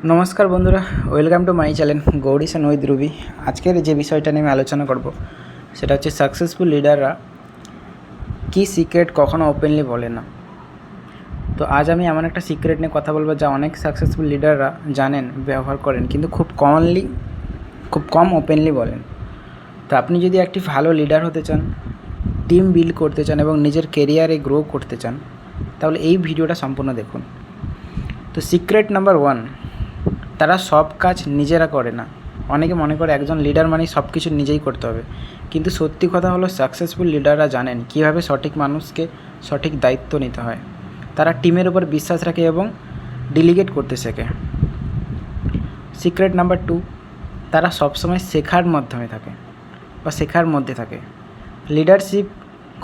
নমস্কার বন্ধুরা, welcome to my channel Gourish and with Ruby. আজকের যে বিষয়টা নিয়ে আমি আলোচনা করব সেটা হচ্ছে সাকসেসফুল লিডাররা কী সিক্রেট কখনো ওপেনলি বলে না। তো আজ আমি এমন একটা সিক্রেট নিয়ে কথা বলবো যা অনেক সাকসেসফুল লিডাররা জানেন, ব্যবহার করেন, কিন্তু খুব কম ওপেনলি বলেন। তো আপনি যদি একটি ভালো লিডার হতে চান, টিম বিল্ড করতে চান এবং নিজের কেরিয়ারে গ্রো করতে চান, তাহলে এই ভিডিওটা সম্পূর্ণ দেখুন। তো সিক্রেট নাম্বার 1, তারা সব কাজ নিজেরা করে না। অনেকে মনে করে একজন লিডার মানেই সব কিছু নিজেই করতে হবে, কিন্তু সত্যি কথা হলো সাকসেসফুল লিডাররা জানেন কীভাবে সঠিক মানুষকে সঠিক দায়িত্ব নিতে হয়। তারা টিমের উপর বিশ্বাস রাখে এবং ডেলিগেট করতে শেখে। সিক্রেট নাম্বার 2, তারা সবসময় শেখার মধ্যে থাকে। লিডারশিপ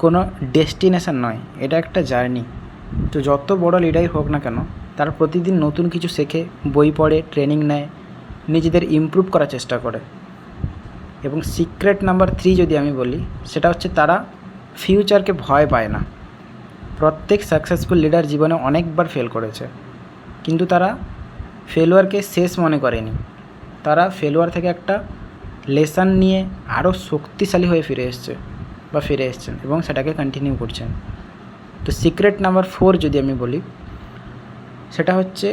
কোনো ডেস্টিনেশন নয়, এটা একটা জার্নি। তো যত বড় লিডারই হোক না কেন, তারা প্রতিদিন নতুন কিছু শেখে, বই পড়ে, ট্রেনিং নেয়, নিজেদের ইমপ্রুভ করার চেষ্টা করে। এবং সিক্রেট নাম্বার 3 যদি আমি বলি, সেটা হচ্ছে তারা ফিউচারকে ভয় পায় না। প্রত্যেক সাকসেসফুল লিডার জীবনে অনেকবার ফেল করেছে, কিন্তু তারা ফেলোয়ারকে শেষ মনে করেনি। তারা ফেলোয়ার থেকে একটা লেসন নিয়ে আরও শক্তিশালী হয়ে ফিরে এসেছেন এবং সেটাকে কন্টিনিউ করছেন। তো সিক্রেট নাম্বার 4 যদি আমি বলি, সেটা হচ্ছে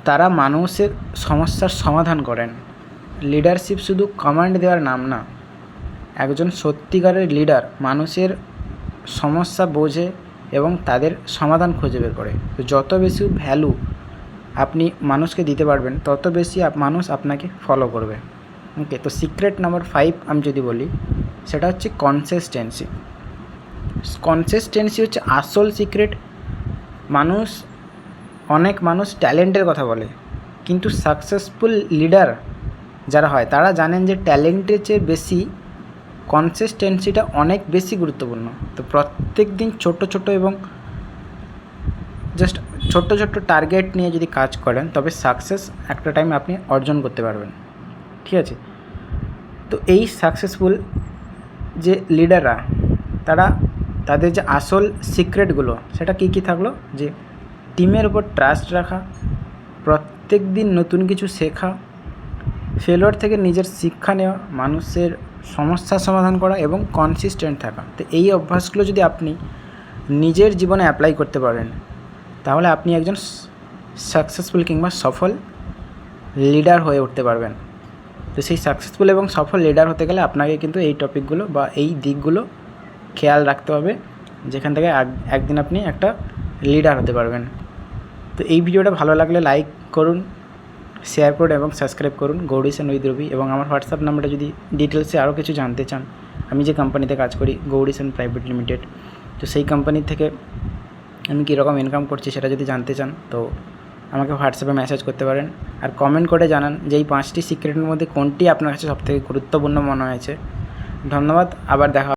তারা মানুষের সমস্যার সমাধান করেন। লিডারশিপ শুধু কমান্ড দেওয়ার নাম না। একজন সত্যিকারের লিডার মানুষের সমস্যা বোঝে এবং তাদের সমাধান খুঁজে বের করে। তো যত বেশি ভ্যালু আপনি মানুষকে দিতে পারবেন, তত বেশি মানুষ আপনাকে ফলো করবে। ওকে, তো সিক্রেট নাম্বার 5 আমি যদি বলি, সেটা হচ্ছে কনসিস্টেন্সি হচ্ছে আসল সিক্রেট। অনেক মানুষ ট্যালেন্টের কথা বলে, কিন্তু সাকসেসফুল লিডার যারা হয় তারা জানেন যে ট্যালেন্টের চেয়ে বেশি কনসিস্টেন্সিটা অনেক বেশি গুরুত্বপূর্ণ। তো প্রত্যেক দিন ছোট্ট টার্গেট নিয়ে যদি কাজ করেন, তবে সাকসেস একটা টাইম আপনি অর্জন করতে পারবেন। ঠিক আছে, তো এই সাকসেসফুল যে লিডাররা, তাদের যে আসল সিক্রেটগুলো সেটা কী থাকলো, যে টিমের উপর ট্রাস্ট রাখা, প্রত্যেক দিন নতুন কিছু শেখা, ফেলোয়ার থেকে নিজের শিক্ষা নেওয়া, মানুষের সমস্যার সমাধান করা এবং কনসিস্টেন্ট থাকা। তো এই অভ্যাসগুলো যদি আপনি নিজের জীবনে অ্যাপ্লাই করতে পারেন, তাহলে আপনি একজন সাকসেসফুল কিংবা সফল লিডার হয়ে উঠতে পারবেন। তো সেই সাকসেসফুল এবং সফল লিডার হতে গেলে আপনাকে কিন্তু এই টপিকগুলো বা এই দিকগুলো খেয়াল রাখতে হবে, যেখান থেকে একদিন আপনি একটা লিডার হতে পারবেন। তো এই ভিডিওটা ভালো লাগলে লাইক করুন, শেয়ার করুন এবং সাবস্ক্রাইব করুন গৌরীশ অ্যান্ড উইথ রুবি। এবং আমার হোয়াটসঅ্যাপ নাম্বারটা যদি ডিটেলসে আরও কিছু জানতে চান, আমি যে কোম্পানিতে কাজ করি গৌরীশ অ্যান্ড প্রাইভেট লিমিটেড, তো সেই কোম্পানি থেকে আমি কীরকম ইনকাম করছি সেটা যদি জানতে চান, তো আমাকে হোয়াটসঅ্যাপে মেসেজ করতে পারেন। আর কমেন্ট করে জানান যে এই 5টি সিক্রেটের মধ্যে কোনটি আপনার কাছে সবথেকে গুরুত্বপূর্ণ মনে হয়েছে। ধন্যবাদ, আবার দেখা।